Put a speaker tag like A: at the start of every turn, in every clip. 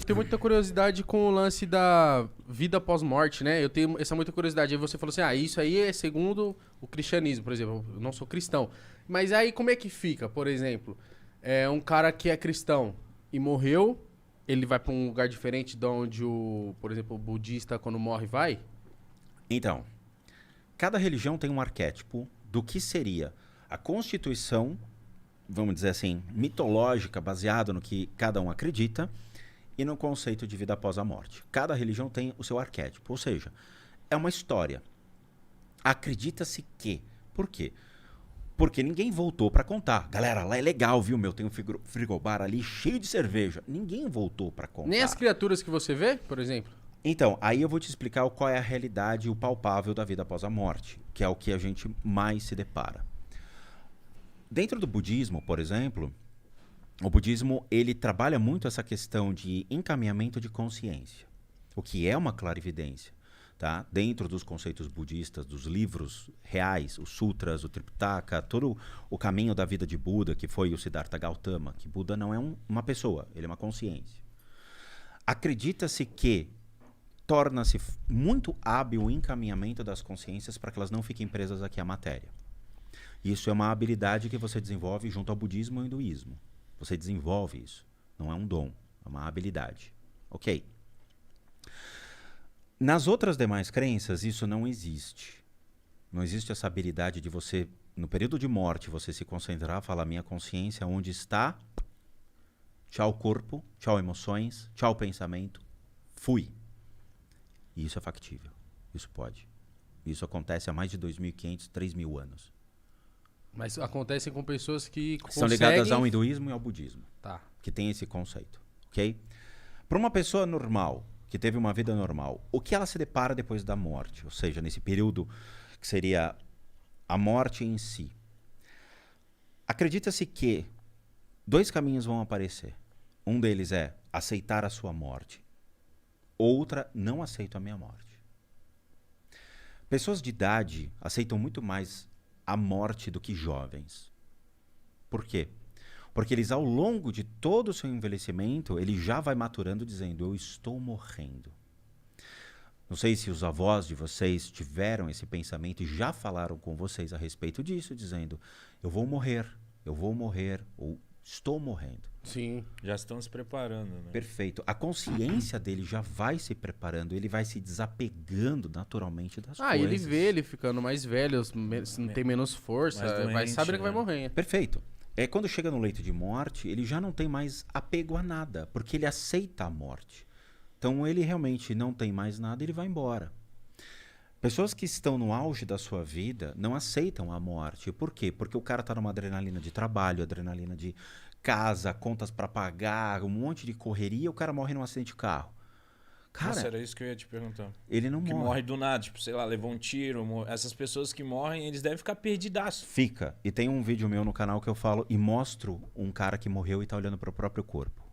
A: tenho muita curiosidade com o lance da vida pós-morte, né? Eu tenho essa muita curiosidade. Aí você falou assim, isso aí é segundo o cristianismo, por exemplo. Eu não sou cristão. Mas aí como é que fica, por exemplo? É um cara que é cristão e morreu, ele vai pra um lugar diferente de onde por exemplo, o budista, quando morre, vai?
B: Então, cada religião tem um arquétipo do que seria a constituição, vamos dizer assim, mitológica, baseado no que cada um acredita, e no conceito de vida após a morte. Cada religião tem o seu arquétipo, ou seja, é uma história. Acredita-se que. Por quê? Porque ninguém voltou para contar. Galera, lá é legal, viu, meu? Tem um frigobar ali cheio de cerveja. Ninguém voltou para contar.
A: Nem as criaturas que você vê, por exemplo?
B: Então, aí eu vou te explicar qual é a realidade, o palpável da vida após a morte, que é o que a gente mais se depara. Dentro do budismo, por exemplo, o budismo ele trabalha muito essa questão de encaminhamento de consciência, o que é uma clarividência. Tá? Dentro dos conceitos budistas, dos livros reais, os sutras, o Tripitaka, todo o caminho da vida de Buda, que foi o Siddhartha Gautama, que Buda não é uma pessoa, ele é uma consciência. Acredita-se que torna-se muito hábil o encaminhamento das consciências para que elas não fiquem presas aqui à matéria. Isso é uma habilidade que você desenvolve junto ao budismo e ao hinduísmo. Você desenvolve isso. Não é um dom, é uma habilidade. Ok. Nas outras demais crenças, isso não existe. Não existe essa habilidade de você, no período de morte, você se concentrar, falar, minha consciência, onde está? Tchau corpo, tchau emoções, tchau pensamento, fui. E isso é factível. Isso pode. Isso acontece há mais de 2.500, 3.000 anos.
A: Mas acontece com pessoas que conseguem...
B: São ligadas ao hinduísmo e ao budismo.
A: Tá.
B: Que tem esse conceito. Ok? Para uma pessoa normal, que teve uma vida normal, o que ela se depara depois da morte? Ou seja, nesse período que seria a morte em si. Acredita-se que 2 caminhos vão aparecer. Um deles é aceitar a sua morte. Outra, não aceito a minha morte. Pessoas de idade aceitam muito mais a morte do que jovens. Por quê? Porque eles, ao longo de todo o seu envelhecimento, ele já vai maturando dizendo, eu estou morrendo. Não sei se os avós de vocês tiveram esse pensamento e já falaram com vocês a respeito disso, dizendo, eu vou morrer, ou estou morrendo.
A: Sim.
C: Já estão se preparando, né?
B: Perfeito. A consciência dele já vai se preparando, ele vai se desapegando naturalmente das coisas.
A: Ele vê ele ficando mais velho, não tem menos força,
C: Mais doente,
A: vai saber que vai
C: né?
A: morrer.
B: Perfeito. Quando chega no leito de morte, ele já não tem mais apego a nada, porque ele aceita a morte. Então ele realmente não tem mais nada, ele vai embora. Pessoas que estão no auge da sua vida não aceitam a morte. Por quê? Porque o cara está numa adrenalina de trabalho, adrenalina de casa, contas para pagar, um monte de correria, o cara morre num acidente de carro. Cara,
C: Nossa, era isso que eu ia te perguntar.
B: ele não
C: Que
B: morre.
C: morre do nada, tipo, sei lá, levou um tiro. Essas pessoas que morrem, eles devem ficar perdidaços.
B: Fica. E tem um vídeo meu no canal que eu falo e mostro um cara que morreu e tá olhando para o próprio corpo.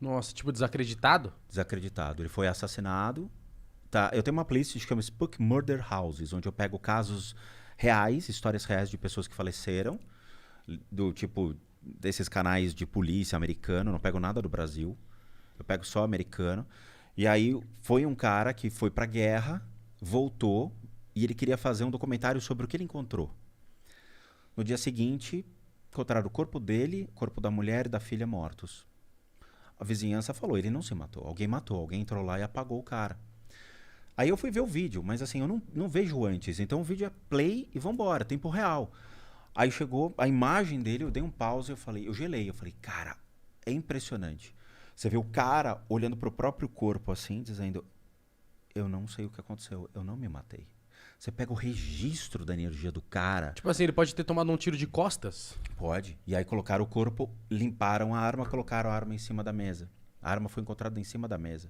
A: Nossa, tipo desacreditado?
B: Desacreditado. Ele foi assassinado. Tá? Eu tenho uma playlist que chama Spook Murder Houses, onde eu pego casos reais, histórias reais de pessoas que faleceram, do tipo desses canais de polícia americano, não pego nada do Brasil, eu pego só americano. E aí foi um cara que foi pra guerra, voltou e ele queria fazer um documentário sobre o que ele encontrou. No dia seguinte, encontraram o corpo dele, o corpo da mulher e da filha mortos. A vizinhança falou, ele não se matou, alguém entrou lá e apagou o cara. Aí eu fui ver o vídeo, mas assim, eu não vejo antes. Então o vídeo é play e vambora, tempo real. Aí chegou a imagem dele, eu dei um pause, eu gelei. Eu falei, cara, é impressionante. Você vê o cara olhando pro próprio corpo assim, dizendo, eu não sei o que aconteceu, eu não me matei. Você pega o registro da energia do cara.
A: Tipo assim, ele pode ter tomado um tiro de costas?
B: Pode. E aí colocaram o corpo, limparam a arma, colocaram a arma em cima da mesa. A arma foi encontrada em cima da mesa.